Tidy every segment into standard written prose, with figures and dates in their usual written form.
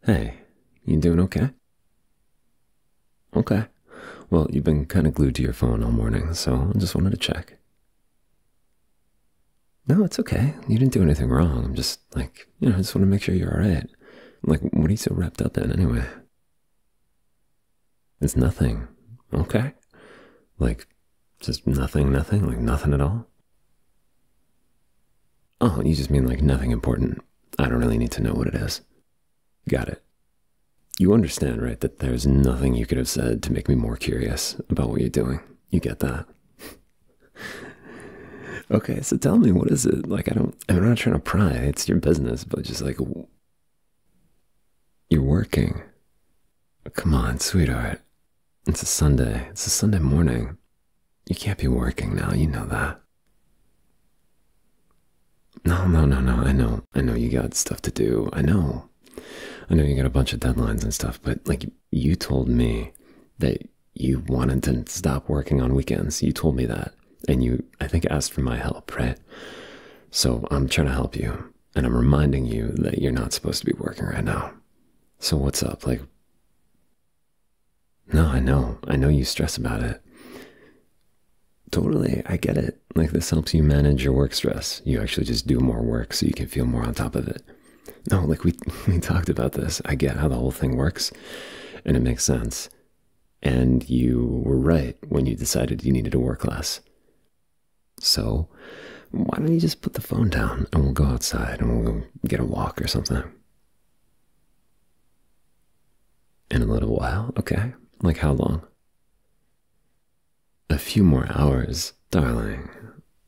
Hey, you doing okay? Okay. Well, you've been kind of glued to your phone all morning, so I just wanted to check. No, it's okay. You didn't do anything wrong. I'm just like, I just want to make sure you're all right. Like, what are you so wrapped up in anyway? It's nothing. Okay. Like, just nothing, like nothing at all? Oh, you just mean like nothing important. I don't really need to know what it is. Got it. You understand, right, that there's nothing you could have said to make me more curious about what you're doing. You get that? Okay, so tell me, what is it? Like, I'm not trying to pry. It's your business, but just like, you're working. Come on, sweetheart. It's a Sunday. It's a Sunday morning. You can't be working now. You know that. No. I know you got stuff to do. I know you got a bunch of deadlines and stuff, but like, you told me that you wanted to stop working on weekends. You told me that. And you, I think, asked for my help, right? So I'm trying to help you. And I'm reminding you that you're not supposed to be working right now. So what's up? Like, no, I know you stress about it. Totally, I get it. Like, this helps you manage your work stress. You actually just do more work so you can feel more on top of it. No, like, we talked about this. I get how the whole thing works, and it makes sense. And you were right when you decided you needed to work less. So why don't you just put the phone down and we'll go outside and we'll go get a walk or something? In a little while? Okay. Like, how long? A few more hours, darling.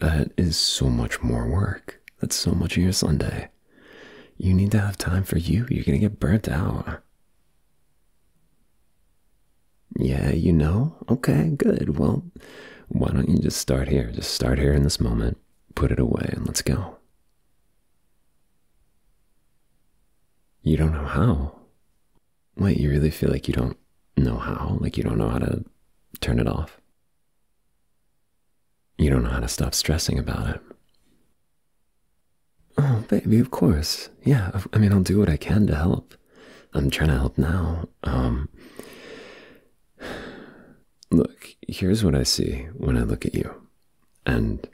That is so much more work. That's so much of your Sunday. You need to have time for you. You're going to get burnt out. Yeah, you know? Okay, good. Well, why don't you just start here? Just start here in this moment, put it away, and let's go. You don't know how? Wait, you really feel like you don't know how? Like, you don't know how to turn it off? You don't know how to stop stressing about it? Oh, baby, of course. Yeah, I mean, I'll do what I can to help. I'm trying to help now. Look, here's what I see when I look at you. And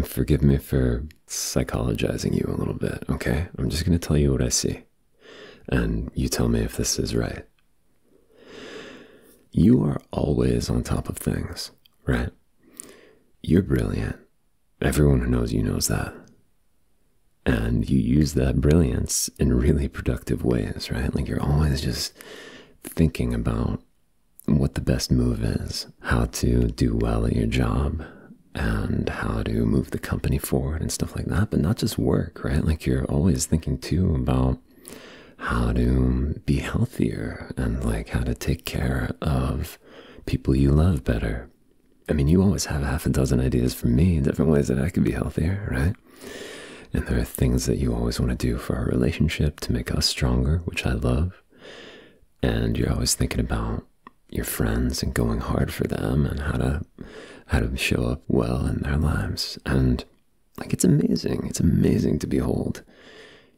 forgive me for psychologizing you a little bit, okay? I'm just going to tell you what I see. And you tell me if this is right. You are always on top of things, right? You're brilliant. Everyone who knows you knows that. And you use that brilliance in really productive ways, right? Like, you're always just thinking about what the best move is, how to do well at your job, and how to move the company forward and stuff like that. But not just work, right? Like, you're always thinking too about how to be healthier and like how to take care of people you love better. I mean, you always have half a dozen ideas for me, different ways that I could be healthier, right? And there are things that you always want to do for our relationship to make us stronger, which I love. And you're always thinking about your friends and going hard for them and how to show up well in their lives. And like, it's amazing. It's amazing to behold.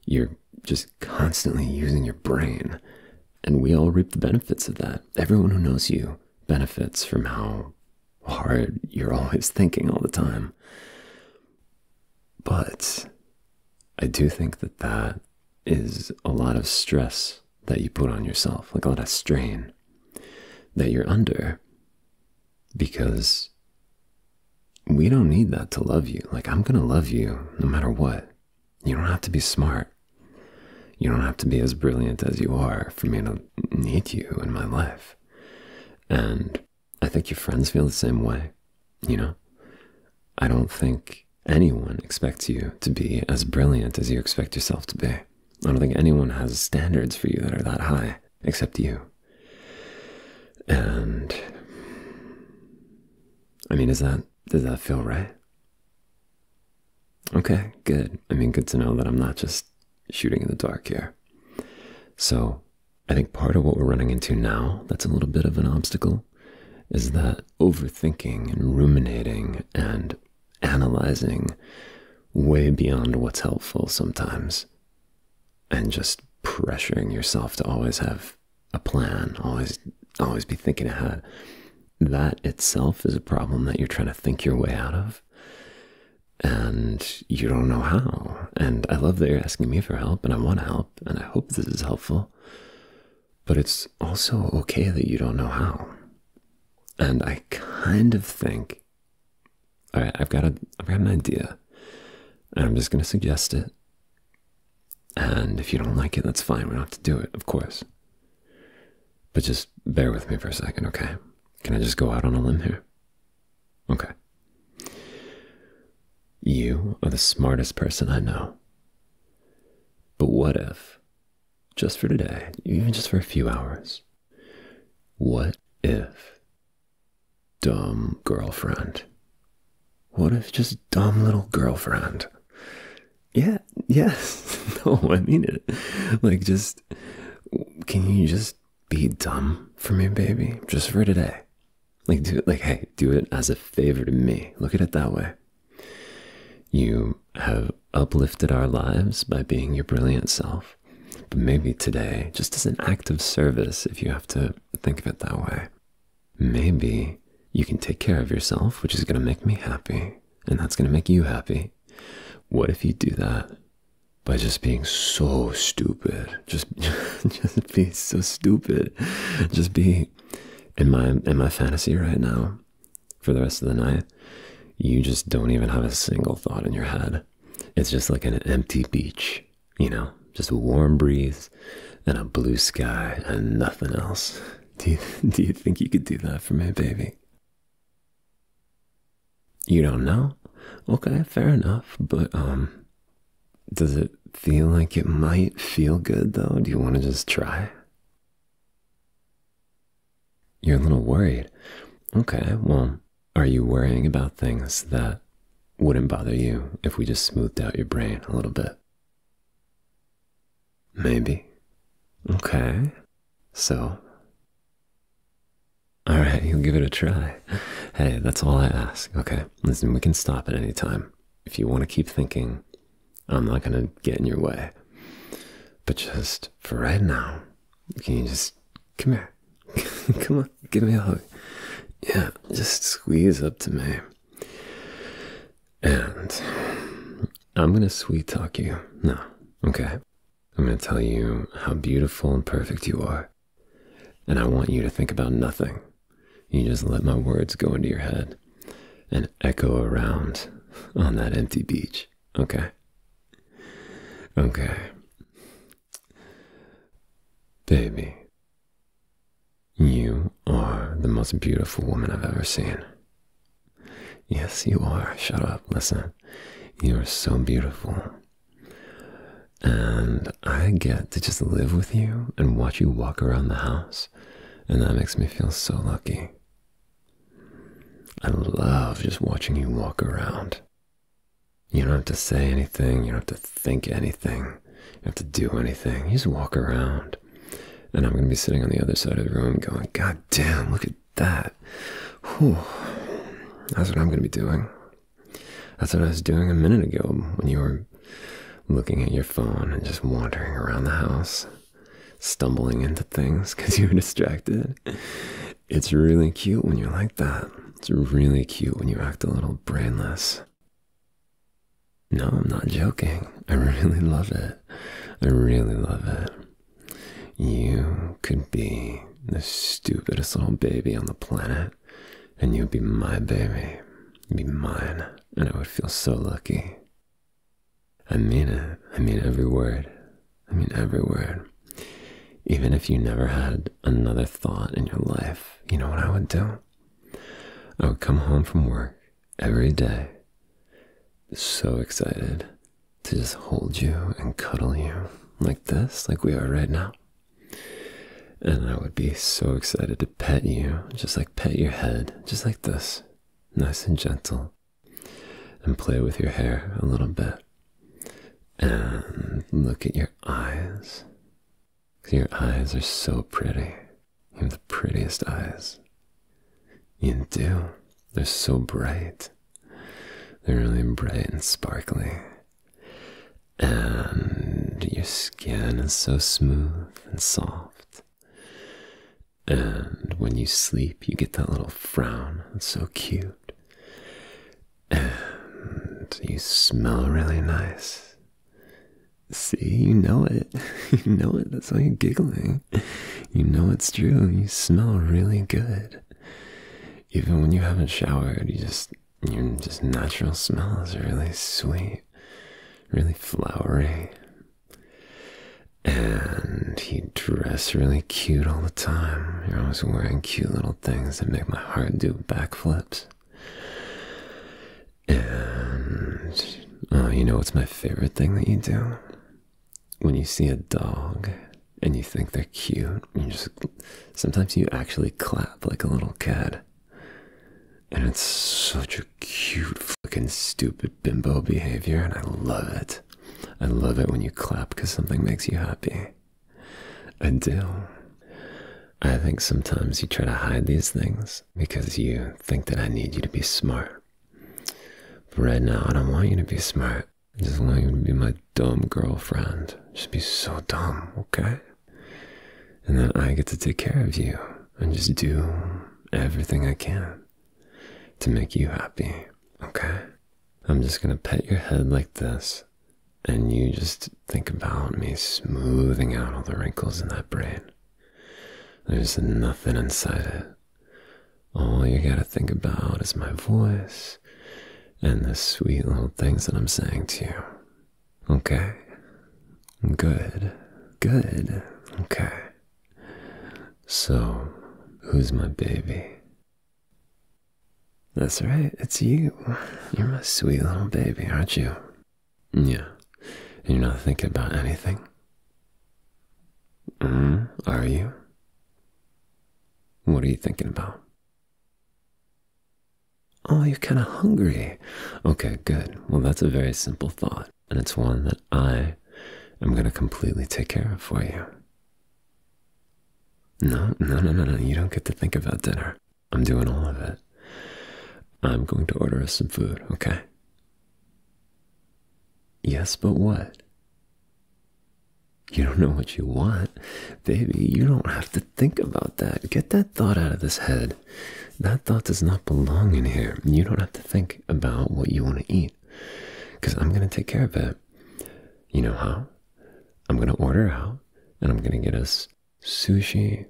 You're just constantly using your brain, and we all reap the benefits of that. Everyone who knows you benefits from how hard you're always thinking all the time. But I do think that that is a lot of stress that you put on yourself, like a lot of strain that you're under, because we don't need that to love you. Like, I'm gonna love you no matter what. You don't have to be smart. You don't have to be as brilliant as you are for me to need you in my life. And I think your friends feel the same way, you know? I don't think anyone expects you to be as brilliant as you expect yourself to be. I don't think anyone has standards for you that are that high, except you. And I mean, does that feel right? Okay, good. I mean, good to know that I'm not just shooting in the dark here. So I think part of what we're running into now that's a little bit of an obstacle is that overthinking and ruminating and analyzing way beyond what's helpful sometimes, and just pressuring yourself to always have a plan, always be thinking ahead. That itself is a problem that you're trying to think your way out of, and you don't know how. And I love that you're asking me for help, and I want to help, and I hope this is helpful. But it's also okay that you don't know how. And I kind of think, all right, I've got an idea, and I'm just going to suggest it. And if you don't like it, that's fine. We don't have to do it, of course. But just bear with me for a second, okay? Can I just go out on a limb here? Okay. You are the smartest person I know. But what if, just for today, even just for a few hours, what if dumb girlfriend? What if just dumb little girlfriend? Yeah, yes. No, I mean it. Like, just, can you just be dumb for me, baby? Just for today. Like, hey, do it as a favor to me. Look at it that way. You have uplifted our lives by being your brilliant self. But maybe today, just as an act of service, if you have to think of it that way, maybe you can take care of yourself, which is going to make me happy, and that's going to make you happy. What if you do that by just being so stupid? Just be so stupid. Just be in my fantasy right now for the rest of the night. You just don't even have a single thought in your head. It's just like an empty beach, just a warm breeze and a blue sky and nothing else. Do you think you could do that for me, baby? You don't know? Okay, fair enough. But does it feel like it might feel good though? Do you want to just try? You're a little worried. Okay, well, are you worrying about things that wouldn't bother you if we just smoothed out your brain a little bit? Maybe. Okay. So, all right, you'll give it a try. Hey, that's all I ask, okay? Listen, we can stop at any time. If you want to keep thinking, I'm not going to get in your way. But just for right now, can you just, come here. Come on, give me a hug. Yeah, just squeeze up to me. And I'm going to sweet talk you now, okay? I'm going to tell you how beautiful and perfect you are. And I want you to think about nothing. You just let my words go into your head and echo around on that empty beach, okay? Okay. Baby, you are the most beautiful woman I've ever seen. Yes, you are. Shut up. Listen. You are so beautiful. And I get to just live with you and watch you walk around the house. And that makes me feel so lucky. I love just watching you walk around. You don't have to say anything. You don't have to think anything. You don't have to do anything. You just walk around. And I'm going to be sitting on the other side of the room going, God damn, look at that. Whew. That's what I'm going to be doing. That's what I was doing a minute ago when you were looking at your phone and just wandering around the house, stumbling into things because you were distracted. It's really cute when you're like that. It's really cute when you act a little brainless. No, I'm not joking. I really love it. I really love it. You could be the stupidest little baby on the planet, and you'd be my baby. You'd be mine, and I would feel so lucky. I mean it. I mean every word. I mean every word. Even if you never had another thought in your life, you know what I would do? I would come home from work every day, so excited to just hold you and cuddle you like this, like we are right now. And I would be so excited to pet you, just like pet your head, just like this, nice and gentle, and play with your hair a little bit. And look at your eyes. Your eyes are so pretty. You have the prettiest eyes. You do. They're so bright. They're really bright and sparkly. And And your skin is so smooth and soft. And when you sleep, you get that little frown. It's so cute. And you smell really nice. See, you know it. You know it. That's why you're giggling. You know it's true. You smell really good. Even when you haven't showered, your just natural smell is really sweet, really flowery. And you dress really cute all the time. You're always wearing cute little things that make my heart do backflips. And, oh, you know what's my favorite thing that you do? When you see a dog and you think they're cute, sometimes you actually clap like a little kid. And it's such a cute, fucking stupid bimbo behavior, and I love it. I love it when you clap because something makes you happy. I do. I think sometimes you try to hide these things because you think that I need you to be smart. But right now, I don't want you to be smart. I just want you to be my dumb girlfriend. Just be so dumb, okay? And then I get to take care of you and just do everything I can to make you happy, okay? I'm just gonna pet your head like this, and you just think about me smoothing out all the wrinkles in that brain. There's nothing inside it. All you gotta think about is my voice and the sweet little things that I'm saying to you. Okay? Good. Good. Okay. So, who's my baby? That's right, it's you. You're my sweet little baby, aren't you? Yeah. And you're not thinking about anything? Are you? What are you thinking about? Oh, you're kind of hungry. Okay, good. Well, that's a very simple thought, and it's one that I am going to completely take care of for you. No, you don't get to think about dinner. I'm doing all of it. I'm going to order us some food, okay? Yes, but what? You don't know what you want? Baby, you don't have to think about that. Get that thought out of this head. That thought does not belong in here. You don't have to think about what you want to eat, because I'm going to take care of it. You know how? I'm going to order out, and I'm going to get us sushi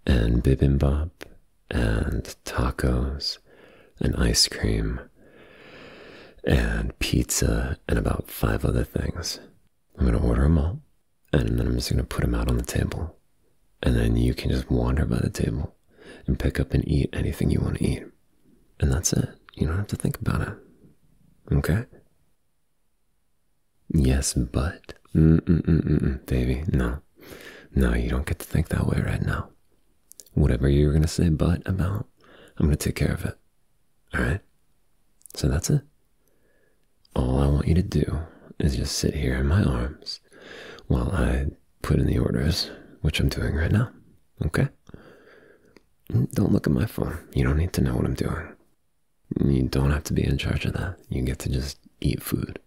and bibimbap and tacos and ice cream and pizza and about 5 other things. I'm going to order them all, and then I'm just going to put them out on the table. And then you can just wander by the table and pick up and eat anything you want to eat. And that's it. You don't have to think about it. Okay? Yes, but. Baby, no. No, you don't get to think that way right now. Whatever you're going to say but about, I'm going to take care of it. Alright? So that's it. All I want you to do is just sit here in my arms while I put in the orders, which I'm doing right now. Okay? Don't look at my phone. You don't need to know what I'm doing. You don't have to be in charge of that. You get to just eat food.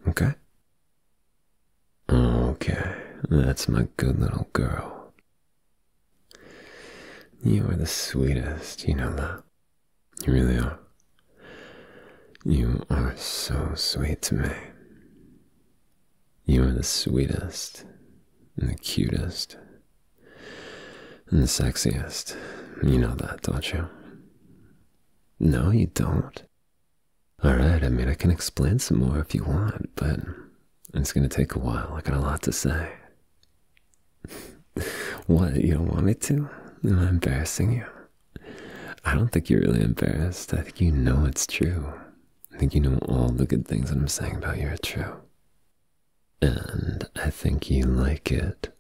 Okay? Okay. That's my good little girl. You are the sweetest. You know that. You really are. You are so sweet to me. You are the sweetest and the cutest and the sexiest. You know that, don't you? No, you don't. Alright, I mean, I can explain some more if you want, but it's gonna take a while. I got a lot to say. What, you don't want me to? Am I embarrassing you? I don't think you're really embarrassed. I think you know it's true. I think you know all the good things that I'm saying about you are true. And I think you like it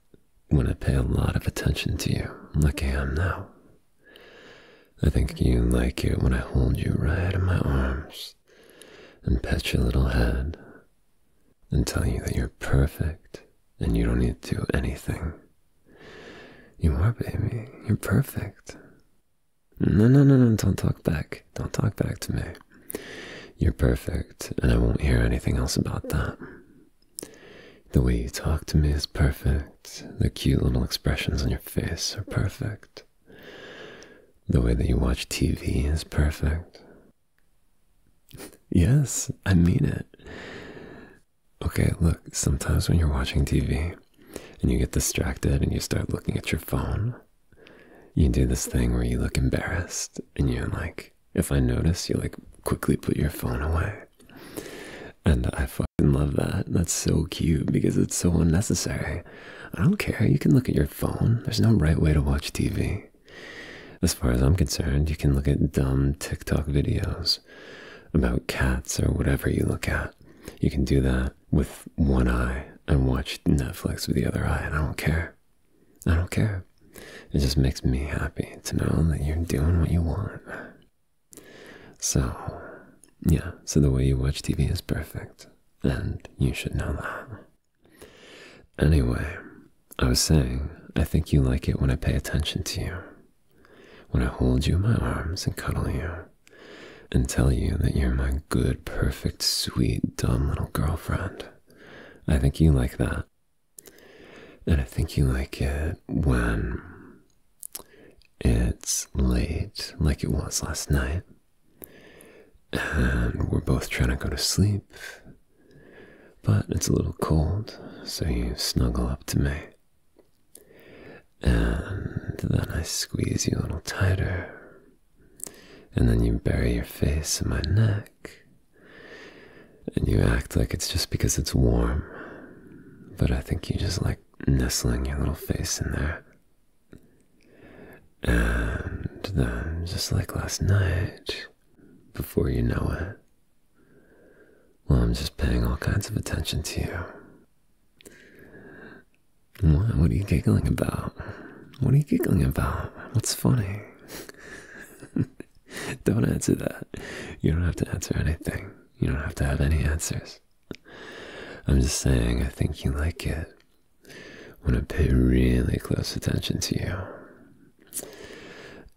when I pay a lot of attention to you, like I am now. I think you like it when I hold you right in my arms and pet your little head and tell you that you're perfect and you don't need to do anything. You are, baby. You're perfect. No, don't talk back. Don't talk back to me. You're perfect, and I won't hear anything else about that. The way you talk to me is perfect. The cute little expressions on your face are perfect. The way that you watch TV is perfect. Yes, I mean it. Okay, look, sometimes when you're watching TV and you get distracted and you start looking at your phone, you do this thing where you look embarrassed and you're like, if I notice, you like quickly put your phone away. And I fucking love that. That's so cute because it's so unnecessary. I don't care. You can look at your phone. There's no right way to watch TV. As far as I'm concerned, you can look at dumb TikTok videos about cats or whatever you look at. You can do that with one eye and watch Netflix with the other eye, and I don't care. I don't care. It just makes me happy to know that you're doing what you want. So, yeah, so the way you watch TV is perfect, and you should know that. Anyway, I was saying, I think you like it when I pay attention to you. When I hold you in my arms and cuddle you, and tell you that you're my good, perfect, sweet, dumb little girlfriend. I think you like that. And I think you like it when it's late, like it was last night, and we're both trying to go to sleep, but it's a little cold, so you snuggle up to me. And then I squeeze you a little tighter. And then you bury your face in my neck. And you act like it's just because it's warm. But I think you just like nestling your little face in there. And then, just like last night, before you know it, well, I'm just paying all kinds of attention to you. What are you giggling about? What are you giggling about? What's funny? Don't answer that. You don't have to answer anything. You don't have to have any answers. I'm just saying I think you like it when I pay really close attention to you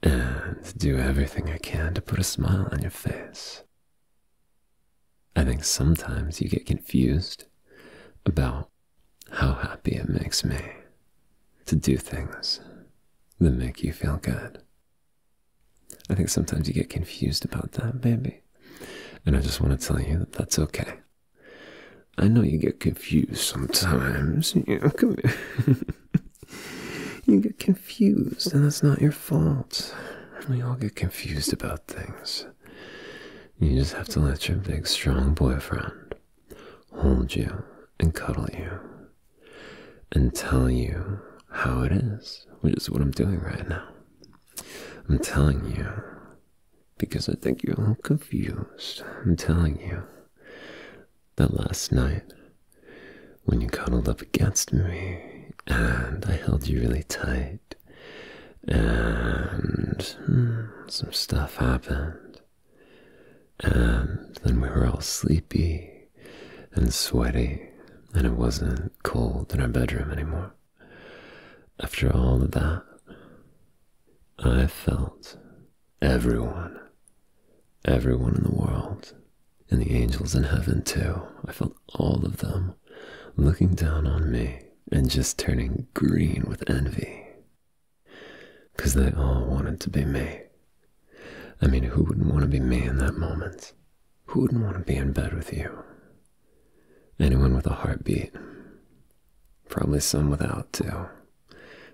and do everything I can to put a smile on your face. I think sometimes you get confused about how happy it makes me to do things that make you feel good. I think sometimes you get confused about that, baby. And I just want to tell you that that's okay. I know you get confused sometimes. You know, come here. You get confused, and that's not your fault. We all get confused about things. You just have to let your big, strong boyfriend hold you and cuddle you and tell you how it is, which is what I'm doing right now. I'm telling you because I think you're a little confused. I'm telling you that last night when you cuddled up against me and I held you really tight and some stuff happened and then we were all sleepy and sweaty and it wasn't cold in our bedroom anymore. After all of that, I felt everyone in the world, and the angels in heaven too. I felt all of them looking down on me and just turning green with envy. Because they all wanted to be me. I mean, who wouldn't want to be me in that moment? Who wouldn't want to be in bed with you? Anyone with a heartbeat. Probably some without too.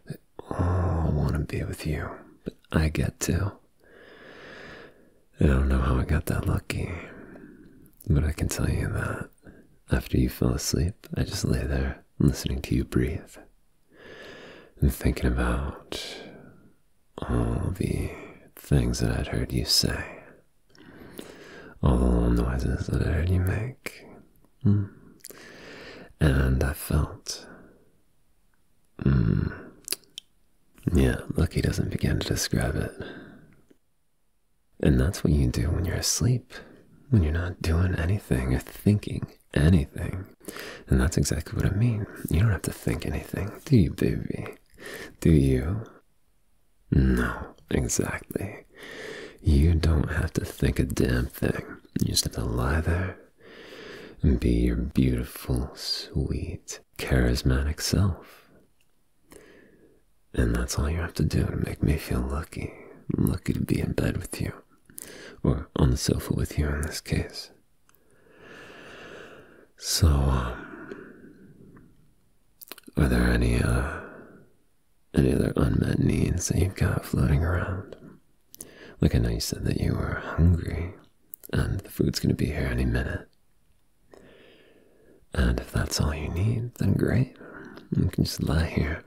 They all want to be with you. But I get to. I don't know how I got that lucky, but I can tell you that after you fell asleep, I just lay there listening to you breathe and thinking about all the things that I'd heard you say, all the little noises that I heard you make, and I felt, yeah, lucky doesn't begin to describe it. And that's what you do when you're asleep, when you're not doing anything or thinking anything. And that's exactly what I mean. You don't have to think anything, do you, baby? Do you? No, exactly. You don't have to think a damn thing. You just have to lie there and be your beautiful, sweet, charismatic self. And that's all you have to do to make me feel lucky. I'm lucky to be in bed with you. Or on the sofa with you in this case. So, are there any other unmet needs that you've got floating around? Like, I know you said that you were hungry, and the food's gonna be here any minute. And if that's all you need, then great. You can just lie here.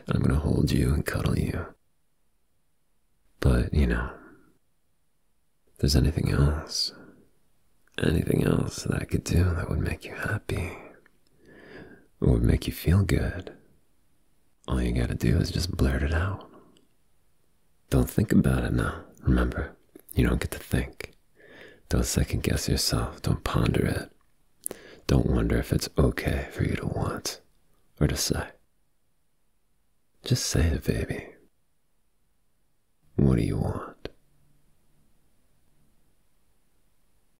I'm gonna hold you and cuddle you. But, if there's anything else that I could do that would make you happy, or would make you feel good, all you gotta do is just blurt it out. Don't think about it now. Remember, you don't get to think. Don't second guess yourself. Don't ponder it. Don't wonder if it's okay for you to want or to say. Just say it, baby. What do you want?